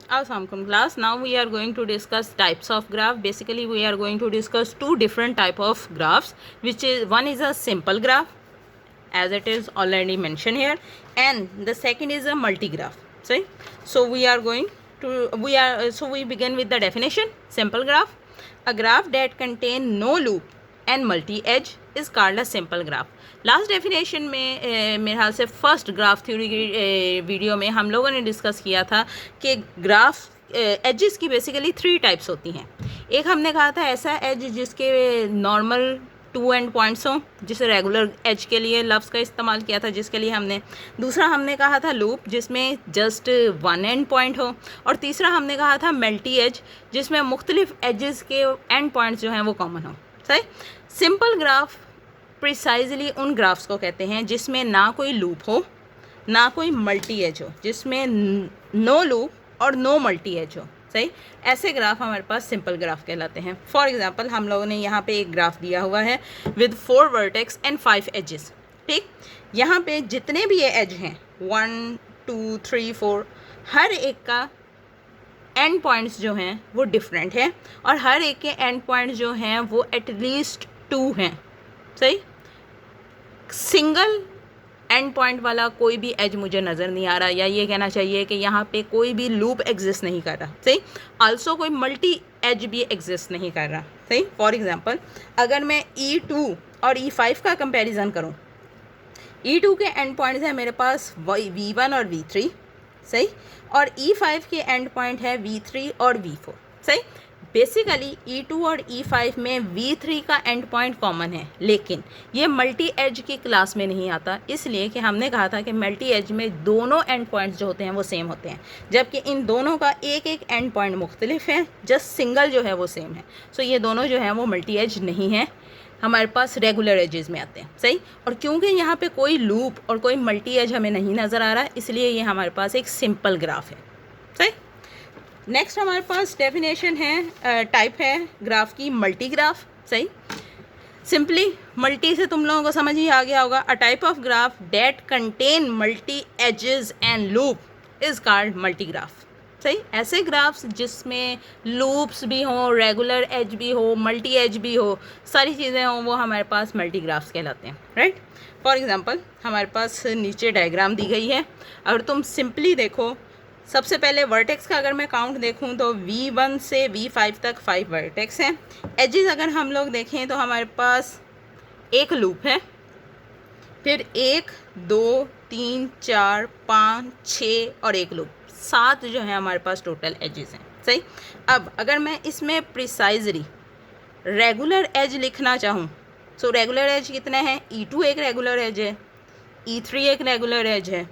Assalamualaikum class. Now we are going to discuss types of graph. Basically we are going to discuss two different type of graphs, which is one is a simple graph as it is already mentioned here, and the second is a multigraph. So we begin with the definition. Simple graph: a graph that contain no loop and multi edge is called a simple graph. Last definition में मेरे ख्याल से first graph theory की video में हम लोगों ने discuss किया था कि ग्राफ एजेस की बेसिकली 3 टाइप्स होती हैं. एक हमने कहा था ऐसा एज जिसके नॉर्मल 2 एंड पॉइंट्स हों, जिसे रेगुलर एज के लिए लफ्ज़ का इस्तेमाल किया था, जिसके लिए हमने दूसरा हमने कहा था लूप जिसमें जस्ट 1 एंड पॉइंट हो, और तीसरा हमने कहा था मल्टी एज जिसमें मुख्तलिफ एजेस के एंड पॉइंट्स जो हैं वो कॉमन हो. सही. सिंपल ग्राफ प्रिसाइजली उन ग्राफ्स को कहते हैं जिसमें ना कोई लूप हो ना कोई मल्टी एज हो, जिसमें नो लूप और नो मल्टी एज हो. सही. ऐसे ग्राफ हमारे पास सिंपल ग्राफ कहलाते हैं. फॉर एग्जांपल हम लोगों ने यहाँ पे एक ग्राफ दिया हुआ है विद 4 वर्टेक्स एंड 5 एजेस. ठीक. यहाँ पे जितने भी ये एज हैं 1 2 3 4, हर एक का एंड पॉइंट्स जो हैं वो डिफरेंट है, और हर एक के एंड पॉइंट्स जो हैं वो एटलीस्ट 2 हैं. सही. सिंगल एंड पॉइंट वाला कोई भी एज मुझे नज़र नहीं आ रहा, या ये कहना चाहिए कि यहाँ पे कोई भी लूप एग्जिस्ट नहीं कर रहा. सही. आल्सो कोई मल्टी एज भी एग्जिस्ट नहीं कर रहा. सही. फॉर एग्जांपल अगर मैं E2 और E5 का कंपैरिजन करूँ, E2 के एंड पॉइंट्स हैं मेरे पास V1 और V3. सही. और E5 के एंड पॉइंट है V3 और V4. सही. बेसिकली E2 और E5 में V3 का एंड पॉइंट कॉमन है, लेकिन ये मल्टी एज की क्लास में नहीं आता, इसलिए कि हमने कहा था कि मल्टी एज में दोनों एंड पॉइंट्स जो होते हैं वो सेम होते हैं, जबकि इन दोनों का एक एक एंड पॉइंट मुख्तलिफ है, जस्ट सिंगल जो है वो सेम है. सो ये दोनों जो हैं वो मल्टी एज नहीं है, हमारे पास रेगुलर एजेस में आते हैं. सही. और क्योंकि यहाँ पे कोई लूप और कोई मल्टी एज हमें नहीं नज़र आ रहा, इसलिए ये हमारे पास एक सिंपल ग्राफ है. सही. नेक्स्ट हमारे पास डेफिनेशन है, टाइप है ग्राफ की मल्टी ग्राफ. सही. सिंपली मल्टी से तुम लोगों को समझ ही आ गया होगा. A type of graph that contain multi edges and loop is called multi graph. सही. ऐसे ग्राफ्स जिसमें लूप्स भी हों, रेगुलर एज भी हो, मल्टी एज भी हो, सारी चीज़ें हों, वो हमारे पास मल्टी ग्राफ्स कहलाते हैं. राइट. फॉर एग्जांपल हमारे पास नीचे डायग्राम दी गई है. अगर तुम सिंपली देखो, सबसे पहले वर्टेक्स का अगर मैं काउंट देखूं तो V1 से V5 तक 5 वर्टेक्स हैं. एजेस अगर हम लोग देखें तो हमारे पास एक लूप है, फिर 1 2 3 4 5 6 और एक लूप, 7 जो है हमारे पास टोटल एजेस हैं. सही. अब अगर मैं इसमें प्रिसाइजली रेगुलर एज लिखना चाहूँ, सो रेगुलर एज कितने हैं? E2 एक रेगुलर एज है, E3 एक रेगुलर एज है,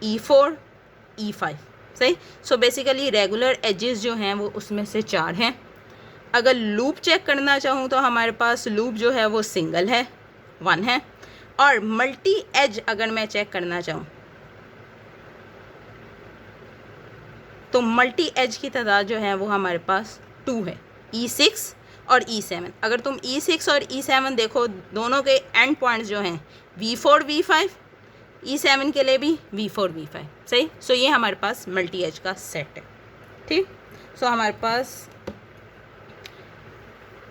E4 E5. सही. सो बेसिकली रेगुलर एजेस जो हैं वो उसमें से 4 हैं. अगर लूप चेक करना चाहूँ तो हमारे पास लूप जो है वो सिंगल है, 1 है, और मल्टी एज अगर मैं चेक करना चाहूँ तो मल्टी एज की तादाद जो है वो हमारे पास 2 है, E6 और E7. अगर तुम E6 और E7 देखो, दोनों के एंड पॉइंट्स जो हैं V4 V5, E7 के लिए भी V4 V5. सही. सो ये हमारे पास मल्टी एज का सेट है. ठीक. सो हमारे पास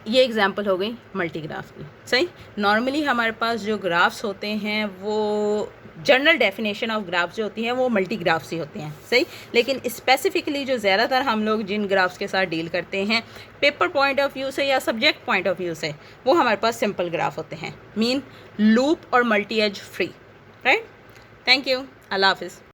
ये एग्जांपल हो गई मल्टी ग्राफ की. सही. नॉर्मली हमारे पास जो ग्राफ्स होते हैं वो जनरल डेफिनेशन ऑफ ग्राफ्स जो होती हैं वो मल्टी ग्राफ्स ही होते हैं. सही. लेकिन स्पेसिफिकली जो ज़्यादातर हम लोग जिन ग्राफ्स के साथ डील करते हैं पेपर पॉइंट ऑफ व्यू से या सब्जेक्ट पॉइंट ऑफ व्यू से, वो हमारे पास सिंपल ग्राफ होते हैं, मीन लूप और multi edge free. Right. Thank you. अल्लाह हाफिज़.